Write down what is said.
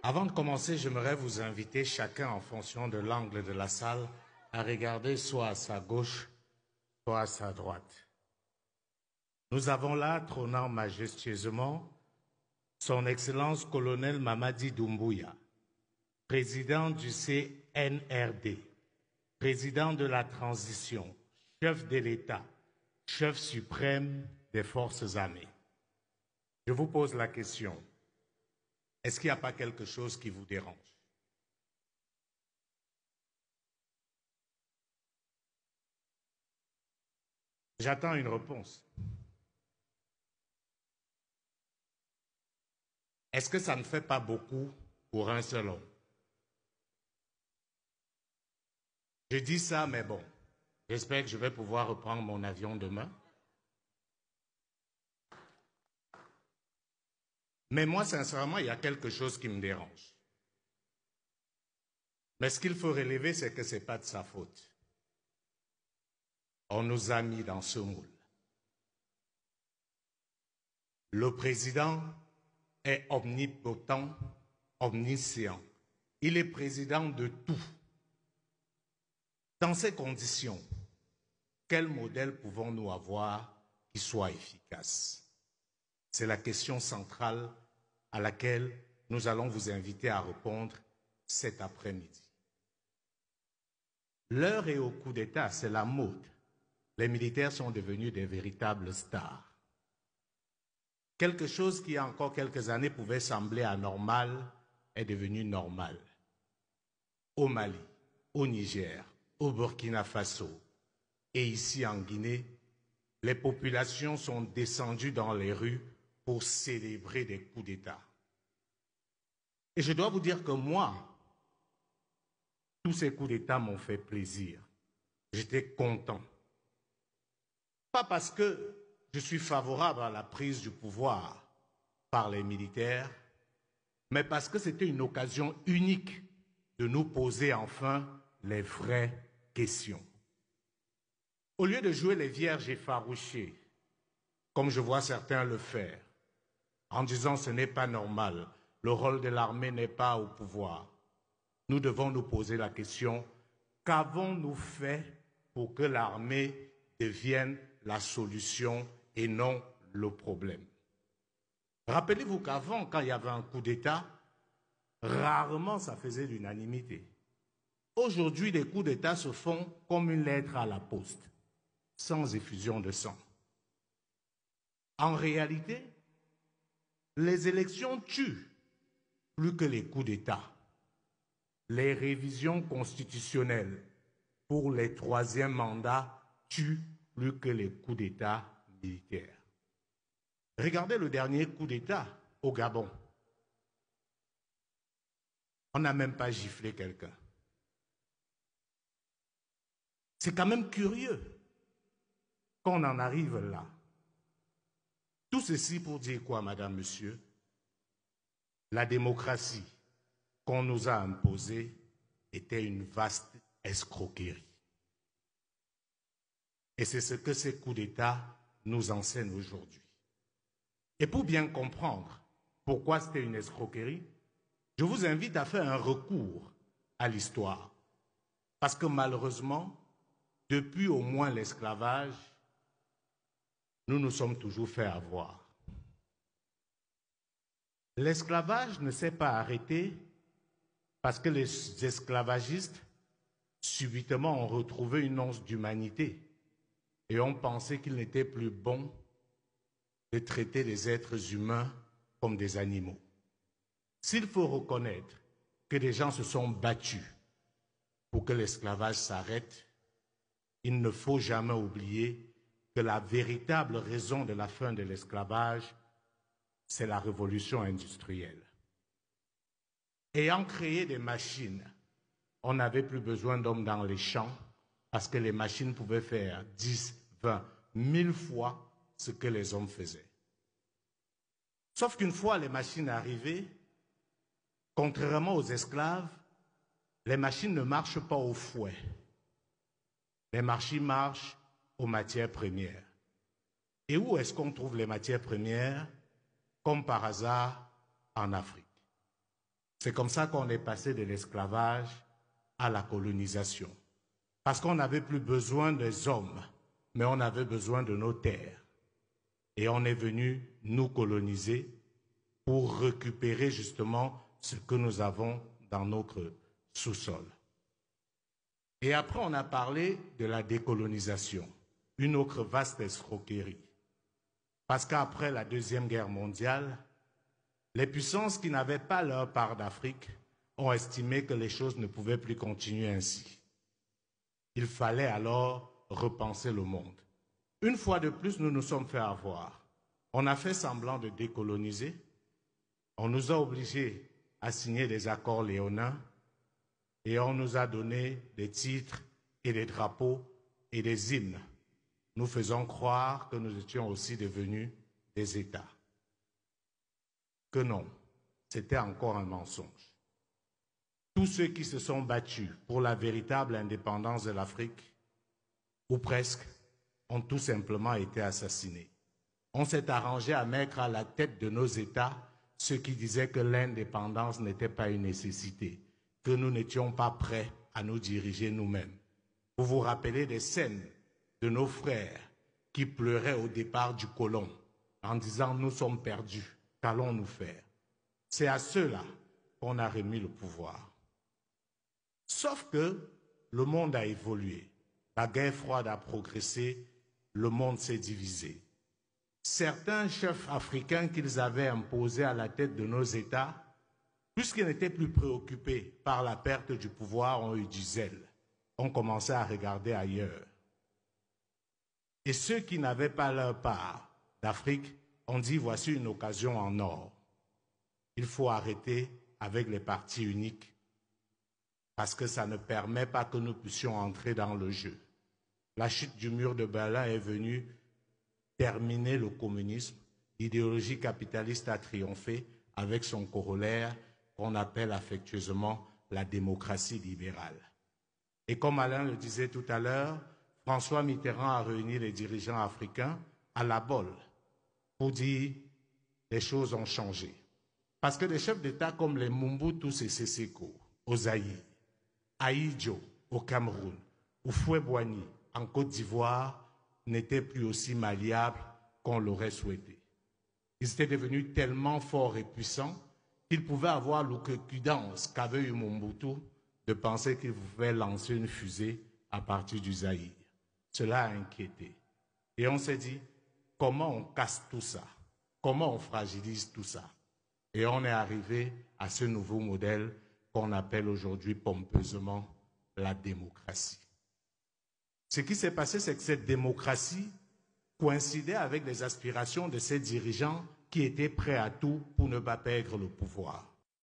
Avant de commencer, j'aimerais vous inviter chacun en fonction de l'angle de la salle à regarder soit à sa gauche, soit à sa droite. Nous avons là, trônant majestueusement, son Excellence colonel Mamadi Doumbouya, président du CNRD, président de la transition, chef de l'État, chef suprême des forces armées. Je vous pose la question. Est-ce qu'il n'y a pas quelque chose qui vous dérange? J'attends une réponse. Est-ce que ça ne fait pas beaucoup pour un seul homme? Je dis ça, mais bon, j'espère que je vais pouvoir reprendre mon avion demain. Mais moi, sincèrement, il y a quelque chose qui me dérange. Mais ce qu'il faut relever, c'est que ce n'est pas de sa faute. On nous a mis dans ce moule. Le président est omnipotent, omniscient. Il est président de tout. Dans ces conditions, quel modèle pouvons-nous avoir qui soit efficace? C'est la question centrale à laquelle nous allons vous inviter à répondre cet après-midi. L'heure est au coup d'État, c'est la mode. Les militaires sont devenus des véritables stars. Quelque chose qui, il y a encore quelques années, pouvait sembler anormal est devenu normal. Au Mali, au Niger, au Burkina Faso et ici en Guinée, les populations sont descendues dans les rues pour célébrer des coups d'État. Et je dois vous dire que moi, tous ces coups d'État m'ont fait plaisir. J'étais content. Pas parce que je suis favorable à la prise du pouvoir par les militaires, mais parce que c'était une occasion unique de nous poser enfin les vraies questions. Au lieu de jouer les vierges effarouchées, comme je vois certains le faire, en disant ce n'est pas normal, le rôle de l'armée n'est pas au pouvoir, nous devons nous poser la question, qu'avons-nous fait pour que l'armée devienne la solution et non le problème? Rappelez-vous qu'avant, quand il y avait un coup d'État, rarement ça faisait l'unanimité. Aujourd'hui, les coups d'État se font comme une lettre à la poste, sans effusion de sang. En réalité, les élections tuent plus que les coups d'État. Les révisions constitutionnelles pour les troisièmes mandats tuent plus que les coups d'État militaires. Regardez le dernier coup d'État au Gabon. On n'a même pas giflé quelqu'un. C'est quand même curieux qu'on en arrive là. Tout ceci pour dire quoi, madame, monsieur? La démocratie qu'on nous a imposée était une vaste escroquerie. Et c'est ce que ces coups d'État nous enseignent aujourd'hui. Et pour bien comprendre pourquoi c'était une escroquerie, je vous invite à faire un recours à l'histoire. Parce que malheureusement, depuis au moins l'esclavage, nous nous sommes toujours fait avoir. L'esclavage ne s'est pas arrêté parce que les esclavagistes, subitement, ont retrouvé une once d'humanité et ont pensé qu'il n'était plus bon de traiter les êtres humains comme des animaux. S'il faut reconnaître que des gens se sont battus pour que l'esclavage s'arrête, il ne faut jamais oublier que la véritable raison de la fin de l'esclavage, c'est la révolution industrielle. Ayant créé des machines, on n'avait plus besoin d'hommes dans les champs parce que les machines pouvaient faire 10, 20, 1000 fois ce que les hommes faisaient. Sauf qu'une fois les machines arrivées, contrairement aux esclaves, les machines ne marchent pas au fouet. Les machines marchent aux matières premières. Et où est-ce qu'on trouve les matières premières? Comme par hasard, en Afrique. C'est comme ça qu'on est passé de l'esclavage à la colonisation. Parce qu'on n'avait plus besoin des hommes, mais on avait besoin de nos terres. Et on est venu nous coloniser pour récupérer justement ce que nous avons dans notre sous-sol. Et après, on a parlé de la décolonisation, une autre vaste escroquerie. Parce qu'après la Deuxième Guerre mondiale, les puissances qui n'avaient pas leur part d'Afrique ont estimé que les choses ne pouvaient plus continuer ainsi. Il fallait alors repenser le monde. Une fois de plus, nous nous sommes fait avoir. On a fait semblant de décoloniser. On nous a obligés à signer des accords léonins et on nous a donné des titres et des drapeaux et des hymnes. Nous faisons croire que nous étions aussi devenus des États. Que non, c'était encore un mensonge. Tous ceux qui se sont battus pour la véritable indépendance de l'Afrique, ou presque, ont tout simplement été assassinés. On s'est arrangé à mettre à la tête de nos États ceux qui disaient que l'indépendance n'était pas une nécessité, que nous n'étions pas prêts à nous diriger nous-mêmes. Vous vous rappelez des scènes de nos frères qui pleuraient au départ du colon en disant « Nous sommes perdus, qu'allons-nous faire ?» C'est à ceux-là qu'on a remis le pouvoir. Sauf que le monde a évolué, la guerre froide a progressé, le monde s'est divisé. Certains chefs africains qu'ils avaient imposés à la tête de nos États, puisqu'ils n'étaient plus préoccupés par la perte du pouvoir, ont eu du zèle, ont commencé à regarder ailleurs. Et ceux qui n'avaient pas leur part d'Afrique ont dit « Voici une occasion en or. Il faut arrêter avec les partis uniques parce que ça ne permet pas que nous puissions entrer dans le jeu. » La chute du mur de Berlin est venue terminer le communisme. L'idéologie capitaliste a triomphé avec son corollaire qu'on appelle affectueusement la démocratie libérale. Et comme Alain le disait tout à l'heure, François Mitterrand a réuni les dirigeants africains à la Bolle pour dire « les choses ont changé ». Parce que des chefs d'État comme les Mobutu Sese Seko au Zaïre, Ahidjo au Cameroun, ou Houphouët-Boigny en Côte d'Ivoire n'étaient plus aussi malléables qu'on l'aurait souhaité. Ils étaient devenus tellement forts et puissants qu'ils pouvaient avoir l'outrecuidance qu'avait eu Mobutu de penser qu'il pouvait lancer une fusée à partir du Zaïre. Cela a inquiété. Et on s'est dit, comment on casse tout ça? Comment on fragilise tout ça? Et on est arrivé à ce nouveau modèle qu'on appelle aujourd'hui pompeusement la démocratie. Ce qui s'est passé, c'est que cette démocratie coïncidait avec les aspirations de ces dirigeants qui étaient prêts à tout pour ne pas perdre le pouvoir.